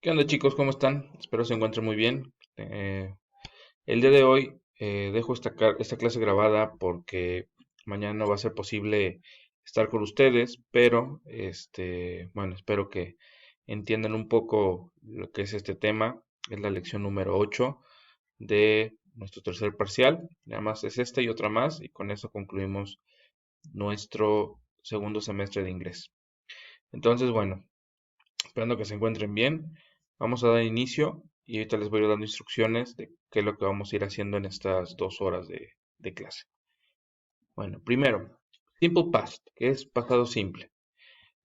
¿Qué onda chicos? ¿Cómo están? Espero se encuentren muy bien. El día de hoy dejo esta clase grabada porque mañana no va a ser posible estar con ustedes, pero bueno, espero que entiendan un poco lo que es este tema. Es la lección número 8 de nuestro tercer parcial. Nada más es esta y otra más y con eso concluimos nuestro segundo semestre de inglés. Entonces, bueno, esperando que se encuentren bien. Vamos a dar inicio y ahorita les voy a ir dando instrucciones de qué es lo que vamos a ir haciendo en estas 2 horas de clase. Bueno, primero, simple past, que es pasado simple.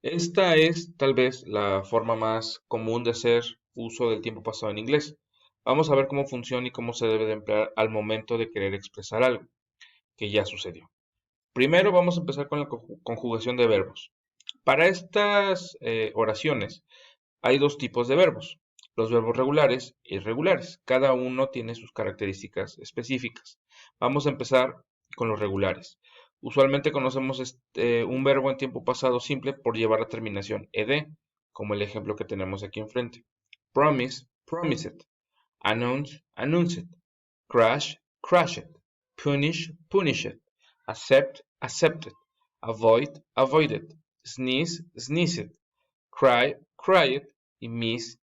Esta es tal vez la forma más común de hacer uso del tiempo pasado en inglés. Vamos a ver cómo funciona y cómo se debe de emplear al momento de querer expresar algo que ya sucedió. Primero vamos a empezar con la conjugación de verbos. Para estas oraciones hay dos tipos de verbos, los verbos regulares e irregulares. Cada uno tiene sus características específicas. Vamos a empezar con los regulares. Usualmente conocemos un verbo en tiempo pasado simple por llevar la terminación ed, como el ejemplo que tenemos aquí enfrente. Promise, promised. Announce, announced. Crash, crashed. Punish, punished. Accept, accepted. Avoid, avoided. Sneeze, sneezed. Cry, cried y missed.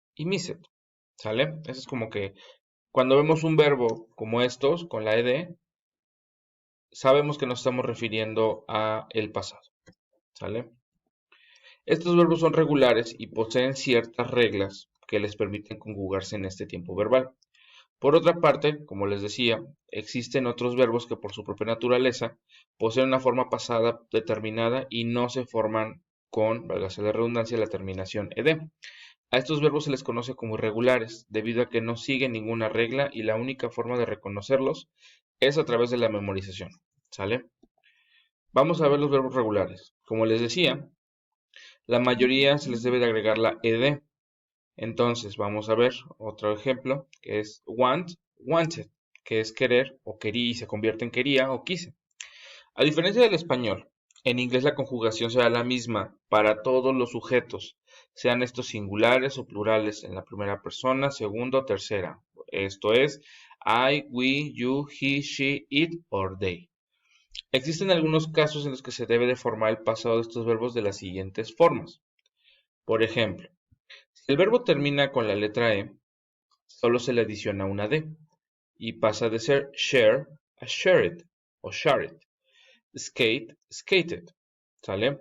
¿Sale? Eso es como que cuando vemos un verbo como estos, con la ed, sabemos que nos estamos refiriendo a el pasado. ¿Sale? Estos verbos son regulares y poseen ciertas reglas que les permiten conjugarse en este tiempo verbal. Por otra parte, como les decía, existen otros verbos que por su propia naturaleza poseen una forma pasada determinada y no se forman con, valga la redundancia, la terminación ed. A estos verbos se les conoce como irregulares, debido a que no siguen ninguna regla y la única forma de reconocerlos es a través de la memorización. ¿Sale? Vamos a ver los verbos regulares. Como les decía, la mayoría se les debe de agregar la ed. Entonces, vamos a ver otro ejemplo, que es want, wanted, que es querer o querí y se convierte en quería o quise. A diferencia del español, en inglés la conjugación será la misma para todos los sujetos, sean estos singulares o plurales en la primera persona, segunda o tercera. Esto es I, we, you, he, she, it or they. Existen algunos casos en los que se debe de formar el pasado de estos verbos de las siguientes formas. Por ejemplo, si el verbo termina con la letra E, solo se le adiciona una D y pasa de ser share a shared o shared. Skate, skated. ¿Sale?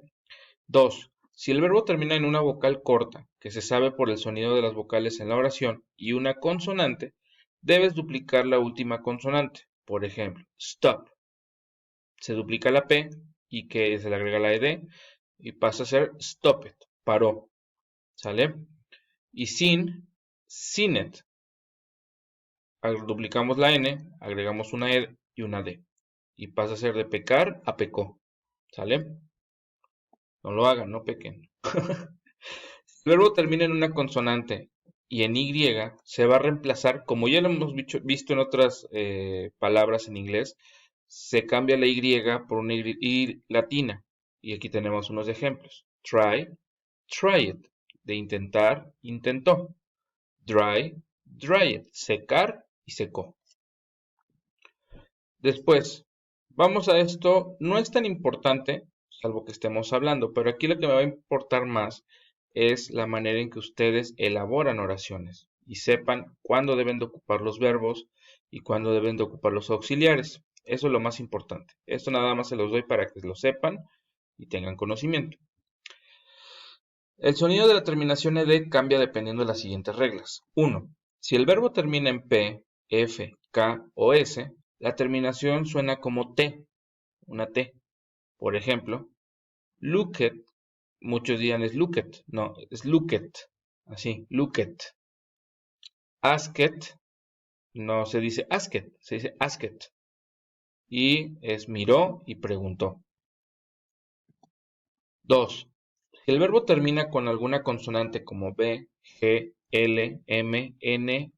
2. Si el verbo termina en una vocal corta, que se sabe por el sonido de las vocales en la oración, y una consonante, debes duplicar la última consonante. Por ejemplo, stop. Se duplica la P y que se le agrega la ED y pasa a ser stop it, paró. ¿Sale? Y sin, sin it. Duplicamos la N, agregamos una E y una D. Y pasa a ser de pecar a pecó. ¿Sale? No lo hagan, no pequen. Si el verbo termina en una consonante y en Y, se va a reemplazar, como ya lo hemos visto en otras palabras en inglés, se cambia la Y por una Y latina. Y aquí tenemos unos ejemplos. Try, try it. De intentar, intentó. Dry, dry it. Secar y secó. Después, vamos a esto, no es tan importante, salvo que estemos hablando, pero aquí lo que me va a importar más es la manera en que ustedes elaboran oraciones y sepan cuándo deben de ocupar los verbos y cuándo deben de ocupar los auxiliares. Eso es lo más importante. Esto nada más se los doy para que lo sepan y tengan conocimiento. El sonido de la terminación ed cambia dependiendo de las siguientes reglas. 1. Si el verbo termina en P, F, K o S, la terminación suena como T, una T. Por ejemplo, look at, muchos dirán es look at, no, es look at, así, look at. Ask it, no se dice ask it, se dice ask it. Y es miró y preguntó. 2. Si el verbo termina con alguna consonante como B, G, L, M, N,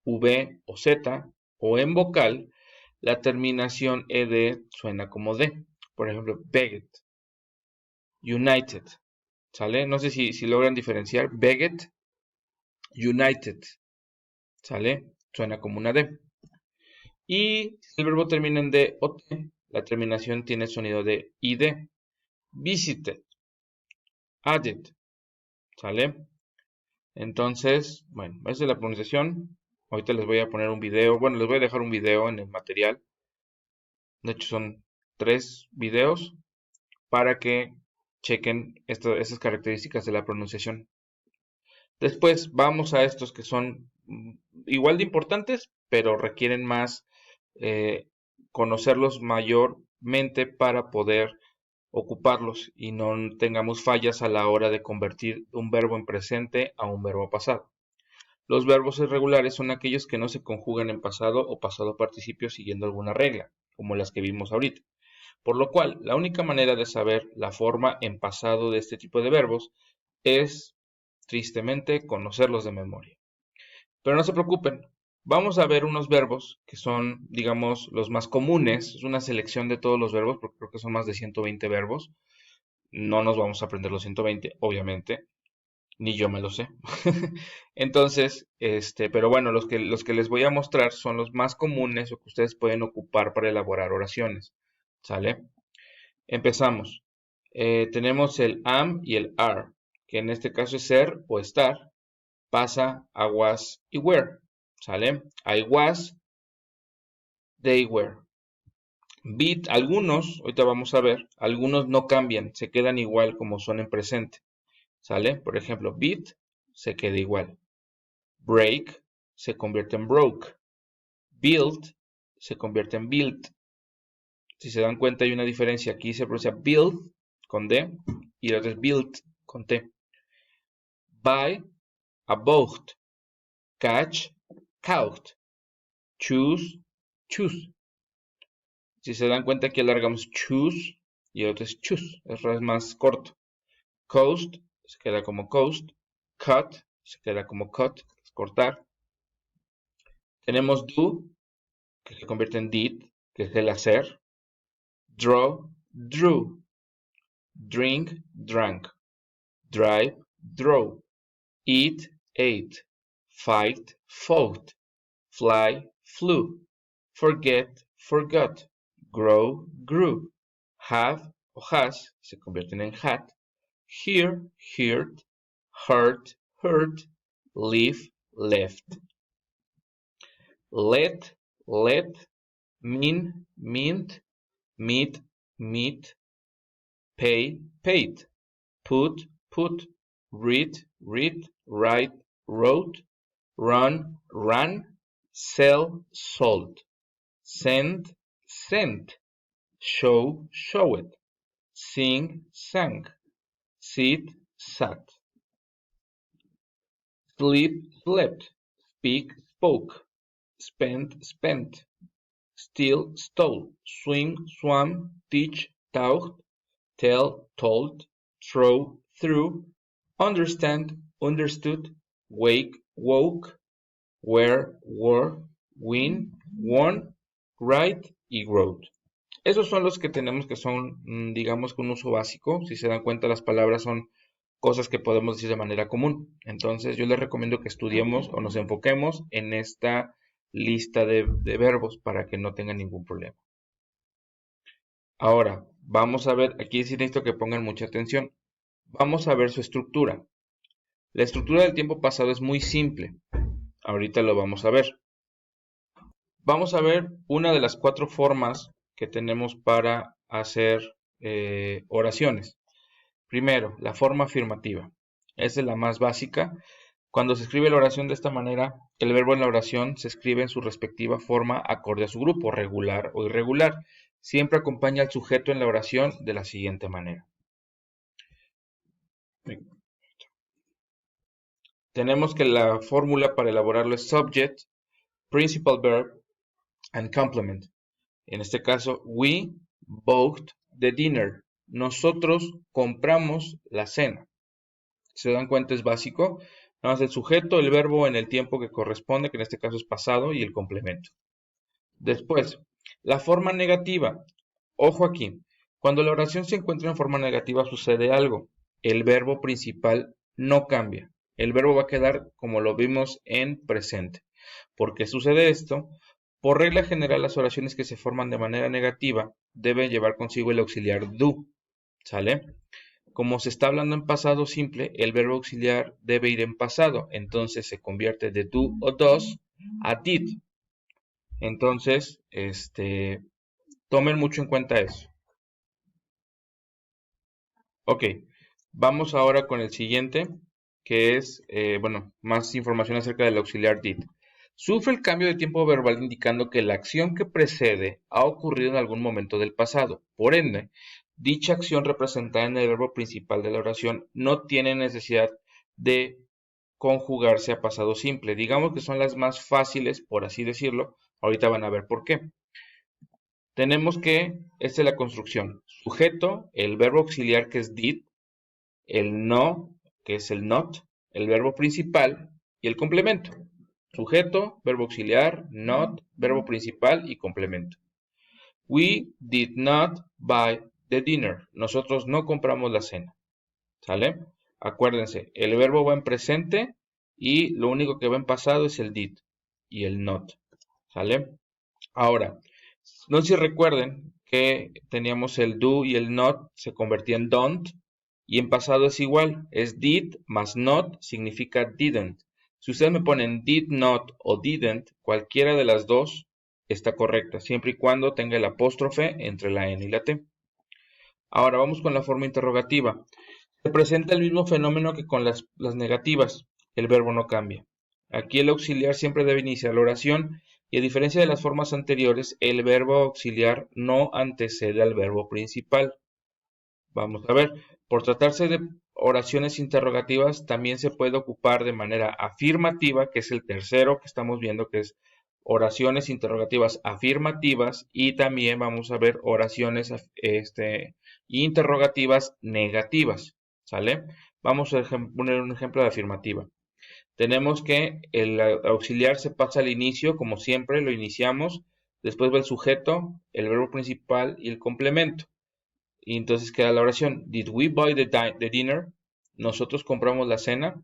V o Z, o en vocal, la terminación ed suena como D. Por ejemplo, begged, united. ¿Sale? No sé si logran diferenciar begged United, ¿sale? Suena como una D. Y si el verbo termina en D o T, la terminación tiene sonido de ID. Visited, added, ¿sale? Entonces, bueno, esa es la pronunciación. Ahorita les voy a poner un video. Bueno, les voy a dejar un video en el material. De hecho, son 3 videos para que chequen esas características de la pronunciación. Después vamos a estos que son igual de importantes, pero requieren más conocerlos mayormente para poder ocuparlos y no tengamos fallas a la hora de convertir un verbo en presente a un verbo pasado. Los verbos irregulares son aquellos que no se conjugan en pasado o pasado participio siguiendo alguna regla, como las que vimos ahorita. Por lo cual, la única manera de saber la forma en pasado de este tipo de verbos es, tristemente, conocerlos de memoria. Pero no se preocupen, vamos a ver unos verbos que son, digamos, los más comunes. Es una selección de todos los verbos, porque creo que son más de 120 verbos. No nos vamos a aprender los 120, obviamente, ni yo me lo sé. Entonces, pero bueno, los que les voy a mostrar son los más comunes o que ustedes pueden ocupar para elaborar oraciones. ¿Sale? Empezamos. Tenemos el am y el are, que en este caso es ser o estar. Pasa a was y were. ¿Sale? I was, they were. Bit, algunos, ahorita vamos a ver, algunos no cambian, se quedan igual como son en presente. ¿Sale? Por ejemplo, bit se queda igual. Break se convierte en broke. Build se convierte en built. Si se dan cuenta hay una diferencia. Aquí se pronuncia build con D y el otro es built con T. Buy, bought. Catch, caught. Choose, choose. Si se dan cuenta aquí alargamos choose y el otro es choose. Es más corto. Coast se queda como coast. Cut se queda como cut, es cortar. Tenemos do, que se convierte en did, que es el hacer. Draw, drew. Drink, drank. Drive, drove. Eat, ate. Fight, fought. Fly, flew. Forget, forgot. Grow, grew. Have o has se convierten en had. Hear, heard. Heard, heard. Live, left. Let, mean, mint. Meet, meet. Pay, paid. Put, put. Read, read. Write, wrote. Run, ran. Sell, sold. Send, sent. Show, showed. Sing, sang. Sit, sat. Sleep, slept. Speak, spoke. Spend, spent. Steal, stole. Swim, swam. Teach, taught. Tell, told. Throw, threw. Understand, understood. Wake, woke. Wear, wore. Win, won. Write y wrote. Esos son los que tenemos que son, digamos, con uso básico. Si se dan cuenta, las palabras son cosas que podemos decir de manera común. Entonces, yo les recomiendo que estudiemos o nos enfoquemos en esta lista de verbos para que no tengan ningún problema. Ahora, vamos a ver, aquí sí necesito que pongan mucha atención. Vamos a ver su estructura. La estructura del tiempo pasado es muy simple. Ahorita lo vamos a ver. Vamos a ver una de las 4 formas que tenemos para hacer oraciones. Primero, la forma afirmativa. Esa es la más básica. Cuando se escribe la oración de esta manera, el verbo en la oración se escribe en su respectiva forma acorde a su grupo, regular o irregular. Siempre acompaña al sujeto en la oración de la siguiente manera. Tenemos que la fórmula para elaborarlo es subject, principal verb, and complement. En este caso, we bought the dinner. Nosotros compramos la cena. ¿Se dan cuenta? Es básico. Nada más el sujeto, el verbo en el tiempo que corresponde, que en este caso es pasado, y el complemento. Después, la forma negativa. Ojo aquí. Cuando la oración se encuentra en forma negativa sucede algo. El verbo principal no cambia. El verbo va a quedar como lo vimos en presente. ¿Por qué sucede esto? Por regla general, las oraciones que se forman de manera negativa deben llevar consigo el auxiliar do, ¿sale? Como se está hablando en pasado simple, el verbo auxiliar debe ir en pasado, entonces se convierte de do o does a did. Entonces, tomen mucho en cuenta eso. Ok, vamos ahora con el siguiente, que es, más información acerca del auxiliar did. Sufre el cambio de tiempo verbal indicando que la acción que precede ha ocurrido en algún momento del pasado. Por ende, dicha acción representada en el verbo principal de la oración no tiene necesidad de conjugarse a pasado simple. Digamos que son las más fáciles, por así decirlo. Ahorita van a ver por qué. Tenemos que, esta es la construcción. Sujeto, el verbo auxiliar que es did, el no, que es el not, el verbo principal y el complemento. Sujeto, verbo auxiliar, not, verbo principal y complemento. We did not buy the dinner. Nosotros no compramos la cena. ¿Sale? Acuérdense, el verbo va en presente y lo único que va en pasado es el did y el not. ¿Sale? Ahora, no sé si recuerden que teníamos el do y el not se convertía en don't y en pasado es igual, es did más not significa didn't. Si ustedes me ponen did not o didn't, cualquiera de las dos está correcta, siempre y cuando tenga el apóstrofe entre la N y la T. Ahora vamos con la forma interrogativa. Se presenta el mismo fenómeno que con las negativas, el verbo no cambia. Aquí el auxiliar siempre debe iniciar la oración y a diferencia de las formas anteriores, el verbo auxiliar no antecede al verbo principal. Vamos a ver, por tratarse de oraciones interrogativas, también se puede ocupar de manera afirmativa, que es el tercero que estamos viendo, que es oraciones interrogativas afirmativas, y también vamos a ver oraciones interrogativas negativas, ¿sale? Vamos a poner un ejemplo de afirmativa. Tenemos que el auxiliar se pasa al inicio, como siempre, lo iniciamos, después va el sujeto, el verbo principal y el complemento. Y entonces queda la oración, did we buy the dinner? Nosotros compramos la cena.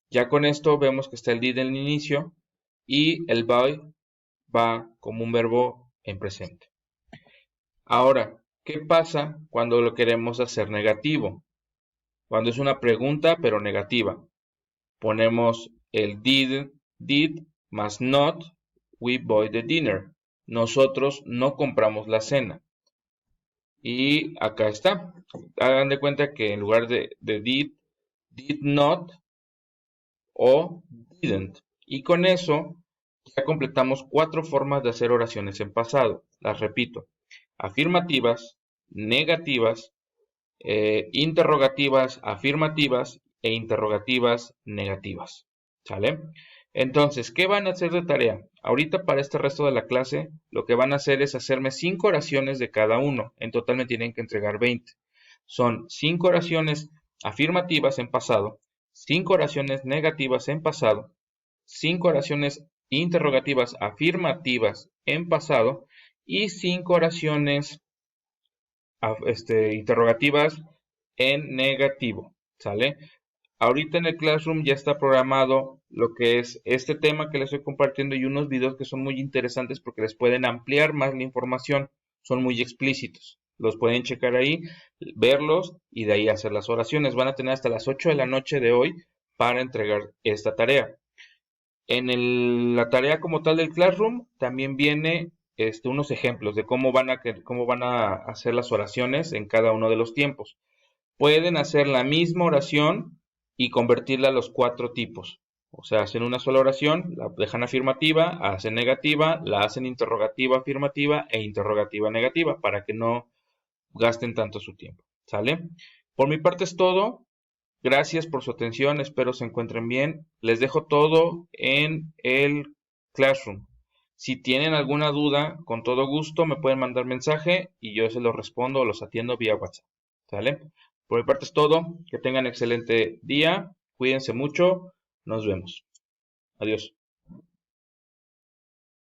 Ya con esto vemos que está el did en el inicio y el buy va como un verbo en presente. Ahora, ¿qué pasa cuando lo queremos hacer negativo? Cuando es una pregunta pero negativa. Ponemos el did más not, we buy the dinner. Nosotros no compramos la cena. Y acá está. Hagan de cuenta que en lugar de did not o didn't. Y con eso ya completamos 4 formas de hacer oraciones en pasado. Las repito. Afirmativas, negativas, interrogativas, afirmativas e interrogativas negativas. ¿Sale? Entonces, ¿qué van a hacer de tarea? Ahorita para este resto de la clase, lo que van a hacer es hacerme 5 oraciones de cada uno. En total me tienen que entregar 20. Son 5 oraciones afirmativas en pasado, 5 oraciones negativas en pasado, 5 oraciones interrogativas afirmativas en pasado y 5 oraciones interrogativas en negativo. ¿Sale? Ahorita en el Classroom ya está programado lo que es este tema que les estoy compartiendo y unos videos que son muy interesantes porque les pueden ampliar más la información, son muy explícitos. Los pueden checar ahí, verlos y de ahí hacer las oraciones. Van a tener hasta las 8 de la noche de hoy para entregar esta tarea. En la tarea como tal del Classroom también viene unos ejemplos de cómo van a hacer las oraciones en cada uno de los tiempos. Pueden hacer la misma oración y convertirla a los 4 tipos. O sea, hacen una sola oración, la dejan afirmativa, hacen negativa, la hacen interrogativa afirmativa e interrogativa negativa para que no gasten tanto su tiempo. ¿Sale? Por mi parte es todo. Gracias por su atención, espero se encuentren bien. Les dejo todo en el Classroom. Si tienen alguna duda, con todo gusto me pueden mandar mensaje y yo se los respondo o los atiendo vía WhatsApp. ¿Sale? Por mi parte es todo. Que tengan excelente día. Cuídense mucho. Nos vemos. Adiós.